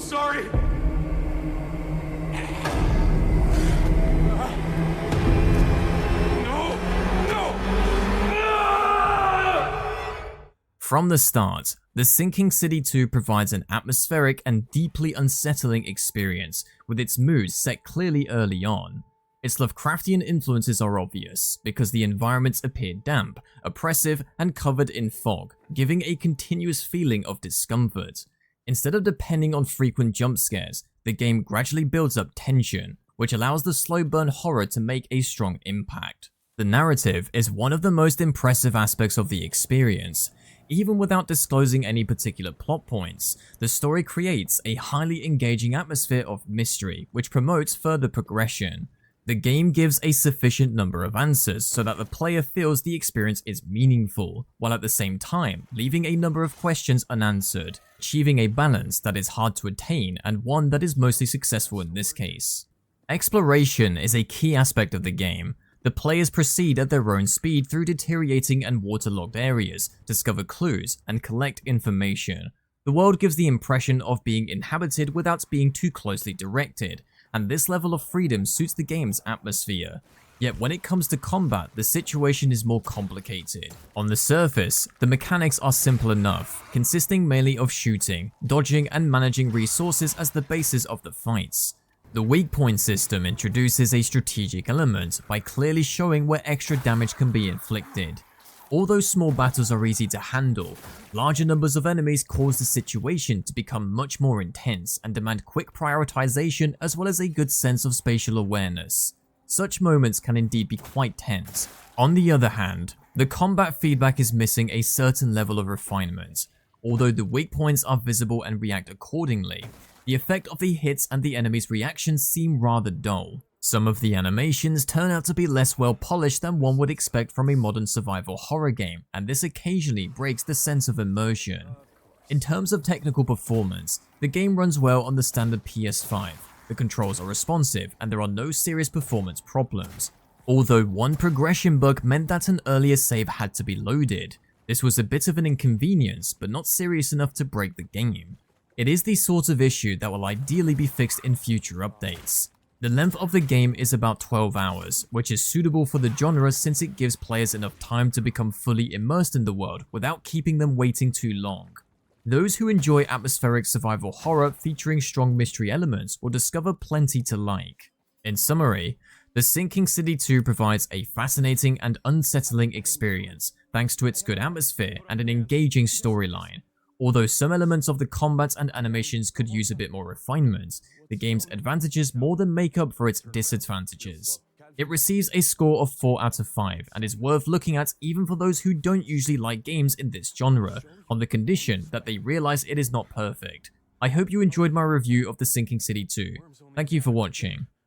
sorry. No! No! From the start, The Sinking City 2 provides an atmospheric and deeply unsettling experience, with its moods set clearly early on. Its Lovecraftian influences are obvious, because the environments appear damp, oppressive, and covered in fog, giving a continuous feeling of discomfort. Instead of depending on frequent jump scares, the game gradually builds up tension, which allows the slow burn horror to make a strong impact. The narrative is one of the most impressive aspects of the experience. Even without disclosing any particular plot points, the story creates a highly engaging atmosphere of mystery, which promotes further progression. The game gives a sufficient number of answers so that the player feels the experience is meaningful, while at the same time leaving a number of questions unanswered, achieving a balance that is hard to attain and one that is mostly successful in this case. Exploration is a key aspect of the game. The players proceed at their own speed through deteriorating and waterlogged areas, discover clues, and collect information. The world gives the impression of being inhabited without being too closely directed, and this level of freedom suits the game's atmosphere. Yet when it comes to combat, the situation is more complicated. On the surface, the mechanics are simple enough, consisting mainly of shooting, dodging, and managing resources as the basis of the fights. The weak point system introduces a strategic element by clearly showing where extra damage can be inflicted. Although small battles are easy to handle, larger numbers of enemies cause the situation to become much more intense and demand quick prioritization as well as a good sense of spatial awareness. Such moments can indeed be quite tense. On the other hand, the combat feedback is missing a certain level of refinement. Although the weak points are visible and react accordingly, the effect of the hits and the enemy's reactions seem rather dull. Some of the animations turn out to be less well polished than one would expect from a modern survival horror game, and this occasionally breaks the sense of immersion. In terms of technical performance, the game runs well on the standard PS5, the controls are responsive, and there are no serious performance problems. Although one progression bug meant that an earlier save had to be loaded. This was a bit of an inconvenience, but not serious enough to break the game. It is the sort of issue that will ideally be fixed in future updates. The length of the game is about 12 hours, which is suitable for the genre since it gives players enough time to become fully immersed in the world without keeping them waiting too long. Those who enjoy atmospheric survival horror featuring strong mystery elements will discover plenty to like. In summary, The Sinking City 2 provides a fascinating and unsettling experience thanks to its good atmosphere and an engaging storyline. Although some elements of the combat and animations could use a bit more refinement, the game's advantages more than make up for its disadvantages. It receives a score of 4 out of 5 and is worth looking at even for those who don't usually like games in this genre, on the condition that they realize it is not perfect. I hope you enjoyed my review of The Sinking City 2. Thank you for watching.